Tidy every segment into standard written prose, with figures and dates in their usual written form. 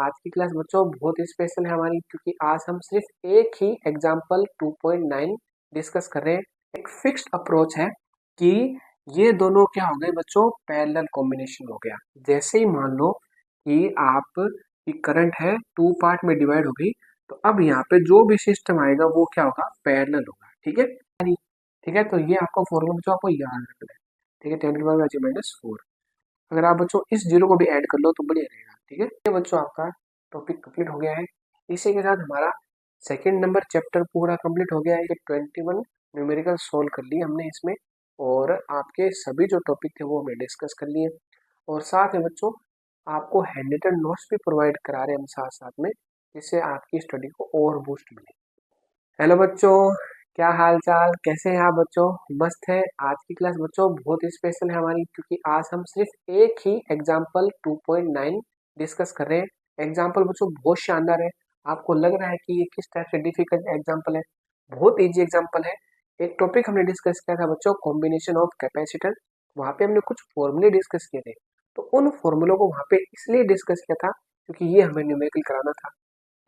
आज की क्लास बच्चों बहुत स्पेशल है हमारी, क्योंकि आज हम सिर्फ एक ही एग्जाम्पल 2.9 डिस्कस कर रहे हैं। एक फिक्स्ड अप्रोच है कि ये दोनों क्या हो गए बच्चों, पैरेलल कॉम्बिनेशन हो गया। जैसे ही मान लो कि आप की करंट है टू पार्ट में डिवाइड हो गई, तो अब यहाँ पे जो भी सिस्टम आएगा वो क्या होगा, पैरेलल होगा। ठीक है, ठीक है। तो ये आपका फॉर्मूला बच्चों आपको याद रखना है। ठीक है, 10⁻⁻⁴। अगर आप बच्चों इस जीरो को भी ऐड कर लो तो बढ़िया रहेगा। ठीक है, ये बच्चों आपका टॉपिक कंप्लीट हो गया है। इसी के साथ हमारा सेकंड नंबर चैप्टर पूरा कंप्लीट हो गया है। 21 न्यूमेरिकल सोल्व कर लिए हमने इसमें, और आपके सभी जो टॉपिक थे वो हमने डिस्कस कर लिए। और साथ में बच्चों आपको हैंड रिटन नोट्स भी प्रोवाइड करा रहे हैं हम साथ साथ में, जिससे आपकी स्टडी को और बूस्ट मिले। हेलो बच्चों, क्या हाल चाल, कैसे हैं आप बच्चों? मस्त है। आज की क्लास बच्चों बहुत स्पेशल है हमारी, क्योंकि आज हम सिर्फ एक ही एग्जाम्पल 2.9 डिस्कस कर रहे हैं। एग्जाम्पल बच्चों बहुत शानदार है। आपको लग रहा है कि ये किस टाइप से डिफिकल्ट एग्जाम्पल है? बहुत इजी एग्जाम्पल है। एक टॉपिक हमने डिस्कस किया था बच्चों, कॉम्बिनेशन ऑफ कैपेसिटर। वहाँ पे हमने कुछ फॉर्मूले डिस्कस किए थे, तो उन फॉर्मूलों को वहाँ पे इसलिए डिस्कस किया था क्योंकि ये हमें न्यूमेरिकल कराना था।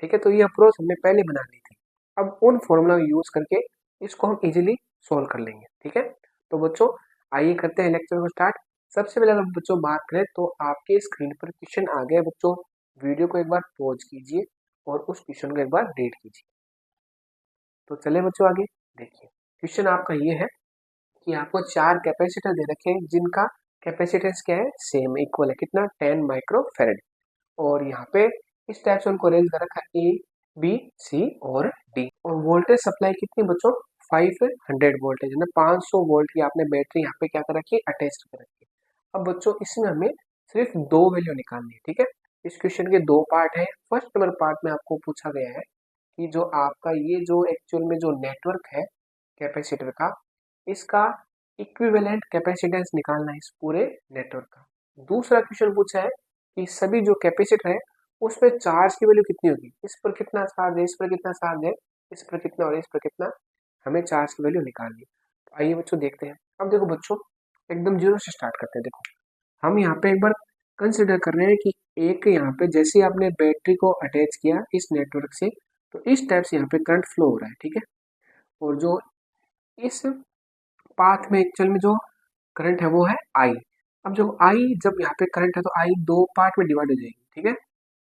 ठीक है, तो ये अप्रोच हमने पहले बना ली थी। अब उन फॉर्मूला यूज करके इसको हम इजीली सॉल्व कर लेंगे। ठीक है, तो बच्चों आइए करते हैं लेक्चर को स्टार्ट। सबसे पहले अगर बच्चों बात करें तो आपके स्क्रीन पर क्वेश्चन आ गए बच्चों। वीडियो को एक बार पॉज कीजिए और उस क्वेश्चन को एक बार रीड कीजिए। तो चले बच्चों आगे देखिए। क्वेश्चन आपका ये है कि आपको चार कैपेसिटर दे रखे हैं जिनका कैपेसिटेंस क्या है, सेम इक्वल है, कितना, 10 माइक्रो फेरेड। और यहाँ पे इस टाइप से उनको अरेंज कर रखा है, ए बी सी और डी। और वोल्टेज सप्लाई कितनी बच्चों, 500 वोल्टेज है ना, 500 वोल्ट की आपने बैटरी यहाँ पे क्या कर रखी है, अटैच कर रखी है। अब बच्चों इसमें हमें सिर्फ दो वैल्यू निकालनी है। ठीक है, इस क्वेश्चन के दो पार्ट है। फर्स्ट नंबर पार्ट में आपको पूछा गया है कि जो आपका ये जो एक्चुअल में जो नेटवर्क है कैपेसिटर का, इसका इक्विवेलेंट कैपेसिटेंस निकालना है इस पूरे नेटवर्क का। दूसरा क्वेश्चन पूछा है कि सभी जो कैपेसिटर है उसमें चार्ज की वैल्यू कितनी होगी, इस पर कितना चार्ज है, इस पर कितना चार्ज है, इस पर कितना और इस पर कितना, हमें चार्ज की वैल्यू निकालनी है। तो आइए बच्चों देखते हैं। अब देखो बच्चों एकदम जीरो से स्टार्ट करते हैं। देखो हम यहाँ पे एक बार कंसिडर कर रहे हैं कि एक यहाँ पे जैसे ही आपने बैटरी को अटैच किया इस नेटवर्क से, तो इस टाइप से यहाँ पे करंट फ्लो हो रहा है। ठीक है, और जो इस पाथ में एक्चुअल में जो करंट है वो है आई। अब जो आई, जब यहाँ पे करंट है तो आई दो पार्ट में डिवाइड हो जाएगी। ठीक है,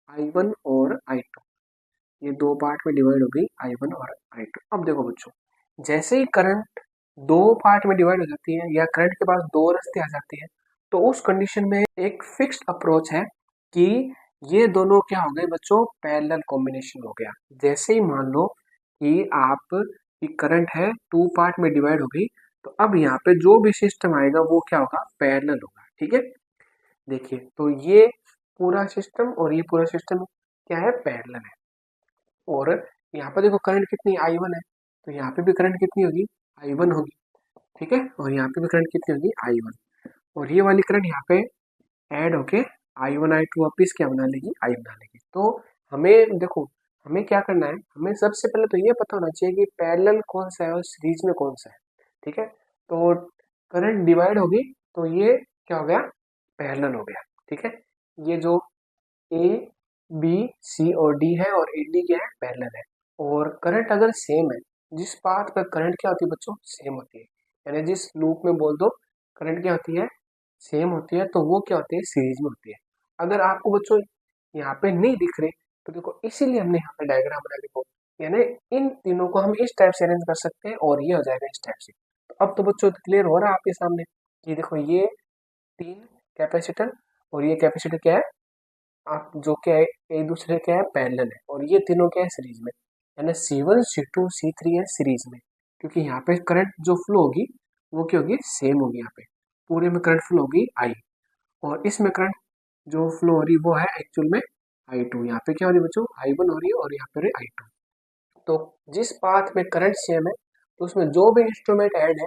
I1 और I2, ये दो पार्ट में डिवाइड हो गई, I1 और I2। अब देखो बच्चों जैसे ही करंट दो पार्ट में डिवाइड हो जाती है या करंट के पास दो रास्ते आ जाते हैं, तो उस कंडीशन में एक फिक्स्ड अप्रोच है कि ये दोनों क्या हो गए बच्चों, पैरेलल कॉम्बिनेशन हो गया। जैसे ही मान लो कि आप की करंट है टू पार्ट में डिवाइड हो गई, तो अब यहाँ पे जो भी सिस्टम आएगा वो क्या होगा, पैरेलल होगा। ठीक है, देखिए तो ये पूरा सिस्टम और ये पूरा सिस्टम क्या है, पैरेलल है। और यहाँ पर देखो करंट कितनी, I1 है, तो यहाँ पे भी करंट कितनी होगी, I1 होगी। ठीक है, और यहाँ पे भी करंट कितनी होगी, I1। और ये वाली करंट यहाँ पे ऐड होके I1 I2 वापिस क्या बना लेगी, I बना लेगी। तो हमें देखो हमें क्या करना है, हमें सबसे पहले तो ये पता होना चाहिए कि पैरेलल कौन सा है और सीरीज में कौन सा है। ठीक है, तो करंट डिवाइड होगी तो ये क्या हो गया, पैरेलल हो गया। ठीक है, ये जो ए बी सी और डी है और ए डी क्या है, पैरेलल है। और करंट अगर सेम है, जिस पाथ पर करंट क्या होती है बच्चों, सेम होती है, यानी जिस लूप में बोल दो करंट क्या होती है, सेम होती है, तो वो क्या होती है, सीरीज में होती है। अगर आपको बच्चों यहाँ पे नहीं दिख रहे तो देखो इसीलिए हमने यहाँ पे डायग्राम बना लिखो, यानी इन तीनों को हम इस टाइप से अरेंज कर सकते हैं और ये हो जाएगा इस टाइप से। तो अब तो बच्चों क्लियर हो रहा है आपके सामने कि देखो ये तीन कैपेसिटर और ये कैपेसिटर क्या है, आप जो क्या है एक दूसरे क्या है, पैरेलल है, और ये तीनों क्या है, सीरीज में, यानी C1 C2 C3 है सीरीज में। क्योंकि यहाँ पे करंट जो फ्लो होगी वो क्या होगी, सेम होगी। यहाँ पे पूरे में करंट फ्लो होगी I, और इसमें करंट जो फ्लो हो रही वो है एक्चुअल में I2। यहाँ पे क्या हो रही है बच्चों, I1 हो रही है और यहाँ पे हो रही है I2। तो जिस पाथ में करंट सेम है तो उसमें जो भी इंस्ट्रूमेंट ऐड है,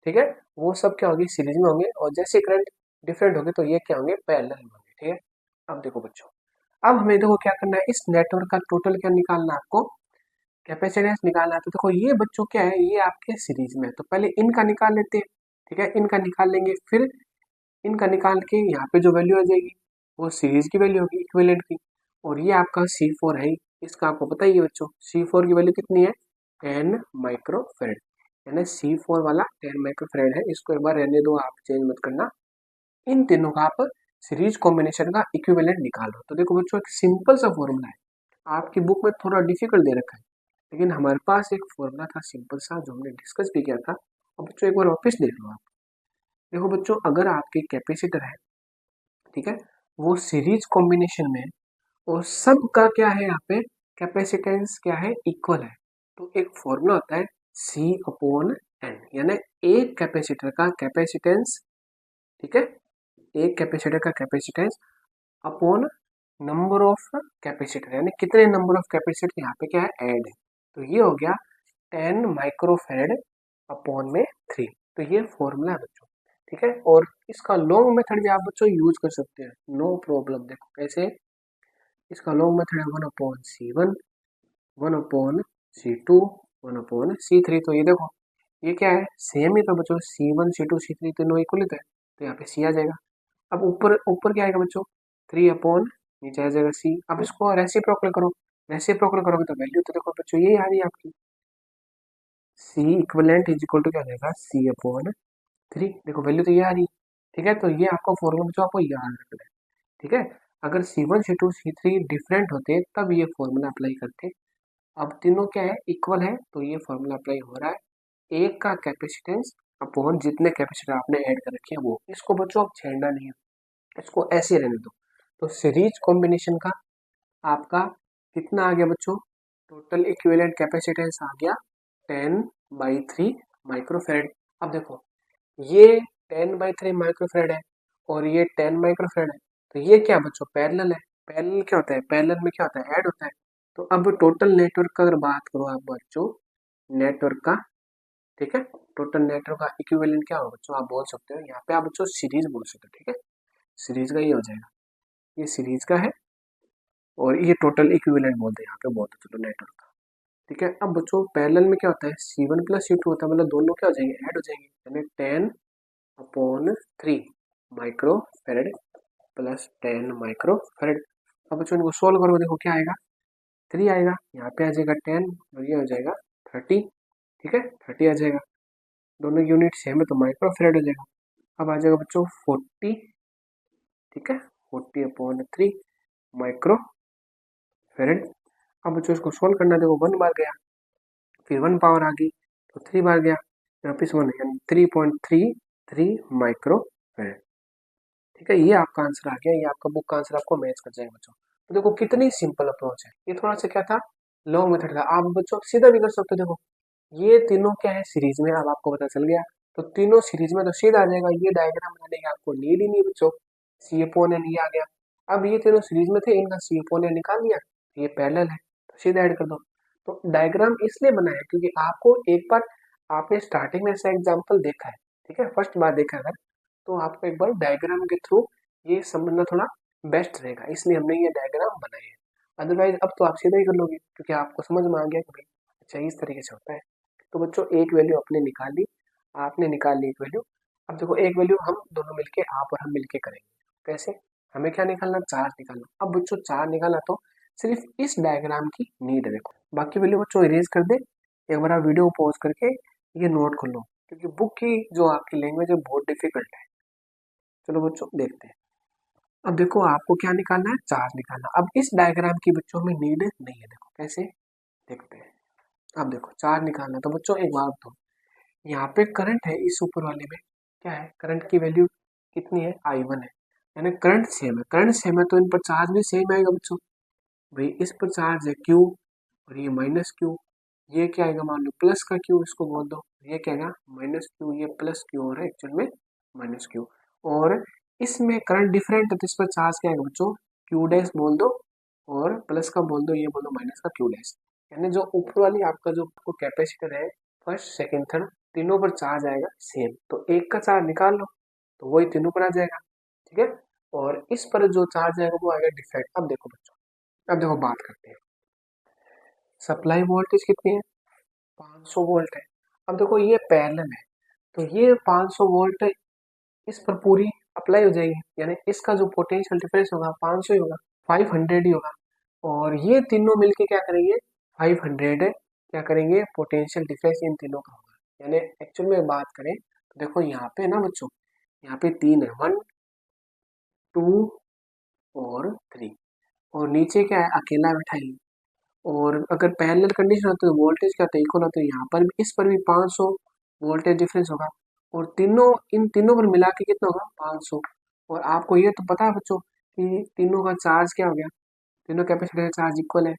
ठीक है, वो सब क्या होगी, सीरीज में होंगे। और जैसे करंट डिफरेंट होंगे तो ये क्या होंगे, पैरेलल में होंगे। ठीक है, अब देखो बच्चों, अब हमें देखो क्या करना है, इस नेटवर्क का टोटल क्या निकालना है, आपको कैपेसिटेंस निकालना है। तो देखो ये बच्चों क्या है, ये आपके सीरीज में है, तो पहले इनका निकाल लेते हैं। ठीक है, इनका निकाल लेंगे, फिर इनका निकाल के यहाँ पे जो वैल्यू आ जाएगी वो सीरीज की वैल्यू होगी, इक्विवेलेंट की। और ये आपका C4 है, इसका आपको पता ही है बच्चों, C4 की वैल्यू कितनी है 10 माइक्रोफेरेड, यानी C4 वाला 10 माइक्रोफेरेड है। इसको एक बार रहने दो, आप चेंज मत करना। इन तीनों का आप सीरीज कॉम्बिनेशन का इक्विवेलेंट निकालो। तो देखो बच्चों, एक सिंपल सा फॉर्मूला है, आपकी बुक में थोड़ा डिफिकल्ट दे रखा है, लेकिन हमारे पास एक फॉर्मूला था सिंपल सा जो हमने डिस्कस भी किया था। अब बच्चों एक बार वापस देख लो आप। देखो बच्चों, अगर आपके कैपेसिटर है, ठीक है, वो सीरीज कॉम्बिनेशन में, और सबका क्या है यहाँ पे कैपेसिटेंस क्या है इक्वल है, तो एक फॉर्मूला होता है C अपॉन एन, यानी एक कैपेसिटर का कैपेसिटेंस, ठीक है, एक कैपेसिटर का capacitance upon number of capacitor, यानी कितने नंबर ऑफ कैपेसिटर यहाँ पे क्या है ऐड है। तो ये हो गया 10 माइक्रोफेरेड अपॉन में 3। तो ये फॉर्मूला है बच्चों, ठीक है। और इसका लॉन्ग मेथड भी आप बच्चों यूज कर सकते हैं, नो प्रॉब्लम। देखो कैसे, इसका लॉन्ग मेथड है 1/C1, 1/C2, 1/C3। तो ये देखो, ये क्या है सेम ही तो बच्चों, C1 C2 C3 तीनों इक्वल ही तो है, तो यहाँ पे C आ जाएगा। अब ऊपर ऊपर क्या आएगा बच्चों 3 अपॉन, नीचे आ जाएगा C। अब इसको रेसिप्रोकल करो, रेसिप्रोकल करोगे तो वैल्यू तो देखो बच्चों यही आ रही है आपकी, C equivalent is equal to क्या आ जाएगा C अपॉन 3। देखो वैल्यू तो ये आ रही है, ठीक है। तो ये आपका फॉर्मूला बच्चों आपको याद रखना है, ठीक है। अगर C1 C2 C3 डिफरेंट होते तब ये फॉर्मूला अप्लाई करते, अब तीनों क्या है इक्वल है, तो ये फॉर्मूला अप्लाई हो रहा है। एक का कैपेसिटेंस अपॉन जितने कैपेसिटर आपने ऐड कर रखे हैं वो, इसको बच्चों आप छेड़ना नहीं है, इसको ऐसे रहने दो। तो सीरीज कॉम्बिनेशन का आपका कितना आ गया बच्चों, टोटल इक्विवेलेंट कैपेसिटेंस आ गया 10/3 माइक्रोफेरेड। अब देखो, ये 10/3 माइक्रोफेरेड है और ये 10 माइक्रोफेरेड है, तो ये क्या बच्चों पैरेलल है। पैरेलल क्या होता है, पैरेलल में क्या होता है ऐड होता है। तो अब टोटल नेटवर्क का अगर बात करो आप बच्चों, नेटवर्क का, ठीक है, टोटल नेटवर्क का इक्विवेलेंट क्या हो बच्चों, आप बोल सकते हो यहाँ पे, आप बच्चों सीरीज बोल सकते हो, ठीक है। सीरीज का ये हो जाएगा, ये सीरीज का है, और ये टोटल इक्विवेलेंट बोलते हैं यहाँ पे, बोलते चलो नेटवर्क का, ठीक है। अब बच्चों पैरेलल में क्या होता है C1 प्लस C2 होता है, मतलब दोनों क्या हो जाएंगे ऐड हो जाएंगे, यानी 10/3 माइक्रो फेरेड प्लस 10 माइक्रो फेरेड। अब बच्चों इनको सोल्व करो, देखो क्या आएगा 3 आएगा, यहाँ पे आ जाएगा 10 और ये हो जाएगा 30, ठीक है 30 आ जाएगा, दोनों यूनिट सेम है तो माइक्रो फेरेड हो जाएगा। अब आ जाएगा बच्चों 40, ठीक है 40/3 माइक्रो फेरेड। अब बच्चों इसको सोल्व करना, देखो 1 बार गया, फिर 1 पावर आ गई तो 3 बार गया, वापिस 1, यानी 3.33 माइक्रो फेरेड, ठीक है। ये आपका आंसर आ गया, ये आपका बुक का आंसर आपको मैच कर जाएगा बच्चों। तो देखो कितनी सिंपल अप्रोच है, ये थोड़ा सा क्या था लॉन्ग मेथड था, आप बच्चों सीधा भी कर सकते हो। देखो ये तीनों क्या है सीरीज में, अब आपको पता चल गया, तो तीनों सीरीज में तो सीधा आ जाएगा, ये डायग्राम बनाने की आपको नीड ही नहीं बच्चों। C अपॉन एन ये आ गया, अब ये तीनों सीरीज में थे, इनका C अपॉन एन निकाल दिया, ये पैरेलल है तो सीधा ऐड कर दो। तो डायग्राम इसलिए बनाया क्योंकि आपको एक बार आपने स्टार्टिंग में ऐसा एग्जाम्पल देखा है, ठीक है, फर्स्ट बार देखा अगर, तो आपको एक बार डायग्राम के थ्रू ये समझना थोड़ा बेस्ट रहेगा, इसलिए हमने ये डायग्राम बनाए हैं। अदरवाइज अब तो आप सीधा ही कर लोगे क्योंकि आपको समझ में आ गया कि भाई अच्छा इस तरीके से होता है। तो बच्चों एक वैल्यू आपने निकाल ली, आपने निकाल ली एक वैल्यू। अब देखो एक वैल्यू हम दोनों मिलके, आप और हम मिलके करेंगे, कैसे, हमें क्या निकालना चार्ज निकालना। अब बच्चों चार्ज निकालना तो सिर्फ इस डायग्राम की नीड है, देखो बाकी वैल्यू बच्चों इरेज कर दे, एक बार आप वीडियो पॉज करके ये नोट कर लो, क्योंकि बुक की जो आपकी लैंग्वेज है बहुत डिफिकल्ट है। चलो बच्चों देखते हैं। अब देखो आपको क्या निकालना है चार्ज निकालना, अब इस डायग्राम की बच्चों में नीड नहीं है, देखो कैसे देखते हैं। अब देखो चार्ज निकालना, तो बच्चों एक बात तो यहाँ पे करंट है, इस ऊपर वाले में क्या है करंट की वैल्यू कितनी है I1 है, यानी करंट सेम है, करंट सेम है तो इन पर चार्ज भी सेम आएगा बच्चों। भाई इस पर चार्ज है Q और ये माइनस Q, ये क्या आएगा मान लो प्लस का Q, इसको बोल दो, ये क्या आएगा माइनस Q, ये प्लस Q हो रहा है एक्चुअल में माइनस Q। और इसमें करंट डिफरेंट है तो इस पर चार्ज क्या आएगा बच्चों Q डैश बोल दो, और प्लस का बोल दो, ये बोल दो माइनस का Q डैश, यानी जो ऊपर वाली आपका जो कैपेसिटर है फर्स्ट सेकंड थर्ड तीनों पर चार्ज आएगा सेम, तो एक का चार्ज निकाल लो तो वही तीनों पर आ जाएगा, ठीक है। और इस पर जो चार्ज आएगा वो आएगा डिफरेंट। अब देखो बच्चों, अब देखो बात करते हैं, सप्लाई वोल्टेज कितनी है 500 वोल्ट है। अब देखो ये पैरेलल है तो ये 500 वोल्ट इस पर पूरी अप्लाई हो जाएगी, यानी इसका जो पोटेंशियल डिफरेंस होगा 500 ही होगा, 500 ही होगा। और ये तीनों मिलके क्या करेंगे 500 क्या करेंगे पोटेंशियल डिफरेंस इन तीनों का होगा। यानी एक्चुअल में बात करें तो देखो यहाँ पे ना बच्चों, यहाँ पे 3 है, 1 2 और 3, और नीचे क्या है अकेला बैठा ही। और अगर पैरेलल कंडीशन होती है तो वोल्टेज क्या होता है इक्वल होता है, यहाँ पर भी इस पर भी 500 वोल्टेज डिफरेंस होगा, और तीनों इन तीनों पर मिला के कितना होगा 500। और आपको ये तो पता है बच्चों कि तीनों का चार्ज क्या हो गया, तीनों कैपेसिटर का चार्ज इक्वल है,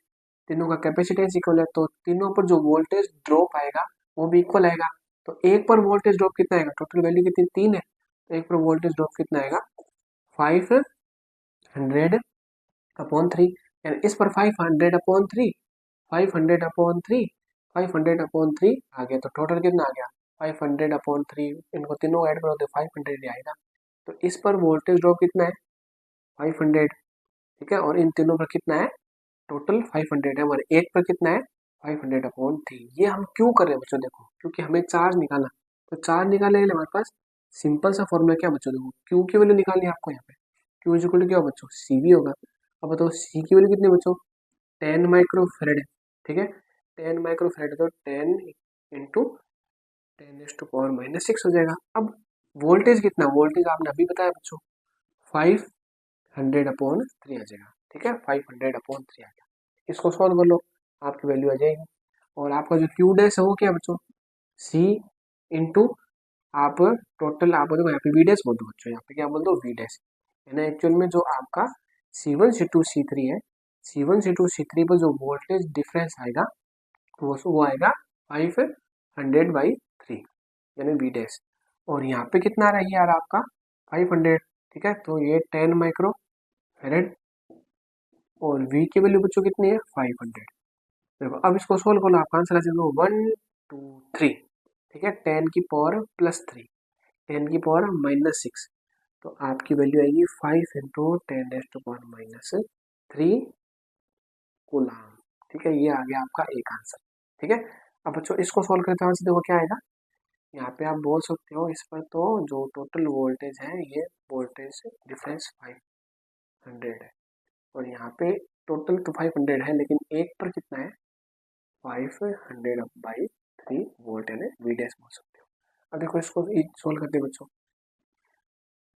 तीनों का कैपेसिटेंस इक्वल है, तो तीनों पर जो वोल्टेज ड्रॉप आएगा वो भी इक्वल आएगा। तो एक पर वोल्टेज ड्रॉप कितना आएगा, टोटल वैल्यू कितनी 3 है, तो एक पर वोल्टेज ड्रॉप कितना आएगा 500/3, यानी इस पर 500/3, 500/3, 500/3 आ गया, तो टोटल कितना आ गया 500/3, इनको तीनों ऐड करो तो 500 ही आएगा। तो इस पर वोल्टेज ड्रॉप कितना है 500, ठीक है, और इन तीनों पर कितना है टोटल 500 है, हमारे एक पर कितना है 500/3। ये हम क्यों कर रहे हैं बच्चों, देखो क्योंकि हमें चार्ज निकालना, तो चार्ज निकालने के लिए हमारे पास सिंपल सा फॉर्मूला क्या बच्चों, देखो क्यू की वैल्यू निकालनी है आपको, यहाँ पे क्यू इज इक्वल टू क्या होगा बच्चों सी वी होगा। अब बताओ सी की वैल्यू कितनी है बच्चों 10 माइक्रोफेरेड, ठीक है, 10 माइक्रोफेरेड तो 10 इंटू 10⁻⁻6 हो जाएगा। अब वोल्टेज कितना, वोल्टेज आपने अभी बताया बच्चों 500/3 आ जाएगा, ठीक है, 500/3 आ गया। इसको सॉल्व कर लो, आपकी वैल्यू आ जाएगी। और आपका जो क्यू डैश है वो क्या बच्चों सी इंटू आप टोटल, आप देखो यहाँ पे वी डैश बोल दो बच्चों, यहाँ पे क्या बोल दो वी डैश, यानी एक्चुअल में जो आपका C1 C2 C3 है, C1 C2 C3 पर जो वोल्टेज डिफरेंस आएगा वो आएगा 500/3, यानी वी डैश। और यहाँ पे कितना आ रहा है यार आपका 500, ठीक है, तो ये 10 माइक्रो फेरेड, और v की वैल्यू बच्चों कितनी है 500। देखो अब इसको सोल्व कर लो, आपका आंसर आ जाएगा 1 2 3, ठीक है, 10⁻+3, 10⁻⁻6, तो आपकी वैल्यू आएगी 5 इंटू 10⁻⁻3 कूलाम, ठीक है, ये आ गया आपका एक आंसर, ठीक है। अब बच्चों इसको सोल्व करते हैं, आंसर देखो क्या आएगा, यहाँ पे आप बोल सकते हो इस पर तो जो टोटल वोल्टेज है ये वोल्टेज डिफरेंस 500 है, और यहाँ पे टोटल तो 500 है लेकिन एक पर कितना है 500/3 वोल्ट, यानी वी डैश बोल सकते हो। अब देखो इसको सोल्व करते हैं बच्चों,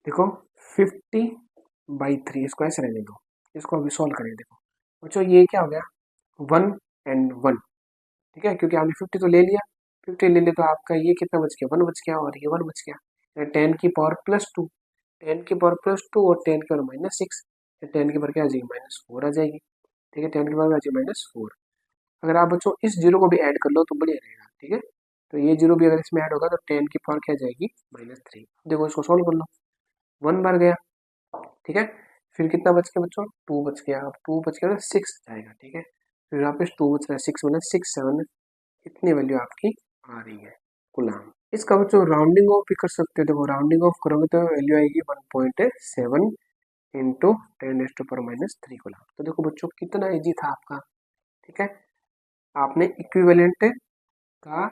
देखो 50/3, इसको ऐसे रहने दो, इसको अभी सोल्व करेंगे। देखो बच्चों ये क्या हो गया 1 एंड 1, ठीक है, क्योंकि आपने 50 तो ले लिया, 50 ले लिया तो आपका ये कितना बच गया 1 बच गया, और ये 1 बच गया, 10⁻+2, 10⁻+2 और 10⁻⁻6, 10 की पावर क्या आ जाएगी -4 आ जाएगी, ठीक है, 10 की पावर आ जाएगी -4। अगर आप बच्चों इस जीरो को भी ऐड कर लो तो बढ़िया रहेगा, ठीक है, तो ये जीरो भी अगर इसमें ऐड होगा तो 10 की पावर क्या जाएगी -3। देखो इसको सोल्व कर लो, 1 बार गया, ठीक है, फिर कितना बच गया बच्चों 2 बच गया, अब 2 बच गया तो 6 जाएगा, ठीक है, फिर वापस 2 बच रहा है, 6 मतलब 6 7, इतनी वैल्यू आपकी आ रही है गुलाम। इसका बच्चों राउंडिंग ऑफ भी कर सकते हो, देखो राउंडिंग ऑफ करोगे तो वैल्यू आएगी 1.7 इंटू 10⁻⁻3 गुलाम। तो देखो बच्चों कितना इजी था आपका, ठीक है, आपने इक्विवेलेंट का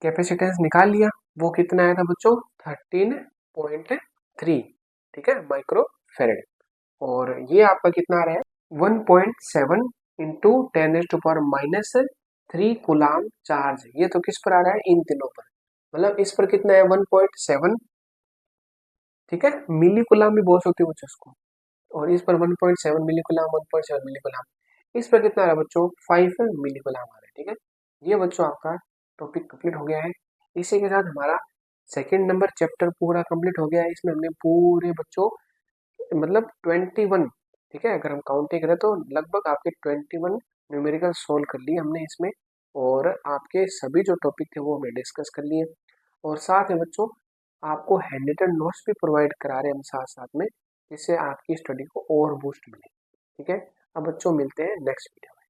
कैपेसिटेंस निकाल लिया, वो कितना आया था बच्चों 13.3, ठीक है, माइक्रो फेरेड, और ये आपका कितना आ रहा है 1.7 इंटू 10⁻⁻3 कुलाम चार्ज, ये तो किस पर आ रहा है इन तीनों पर, मतलब इस पर कितना है 1.7, ठीक है, मिली कुलाम भी बोल सकते हो बच्चों इसको, और इस पर 1.7 मिली कुलाम, 1.7 मिली कुलाम, इस पर कितना आ रहा है बच्चों 5 मिली कुलाम आ रहा है, ठीक है। ये बच्चों आपका टॉपिक कंप्लीट हो गया है, इसी के साथ हमारा सेकंड नंबर चैप्टर पूरा कंप्लीट हो गया है। इसमें हमने पूरे बच्चों मतलब 21, ठीक है, अगर हम काउंटिंग करें तो लगभग आपके 21 न्यूमेरिकल सोल्व कर लिए हमने इसमें, और आपके सभी जो टॉपिक थे वो हमने डिस्कस कर लिए, और साथ में बच्चों आपको हैंड रिटन नोट्स भी प्रोवाइड करा रहे हैं हम साथ साथ में, जिससे आपकी स्टडी को और बूस्ट मिले, ठीक है। अब बच्चों मिलते हैं नेक्स्ट वीडियो में।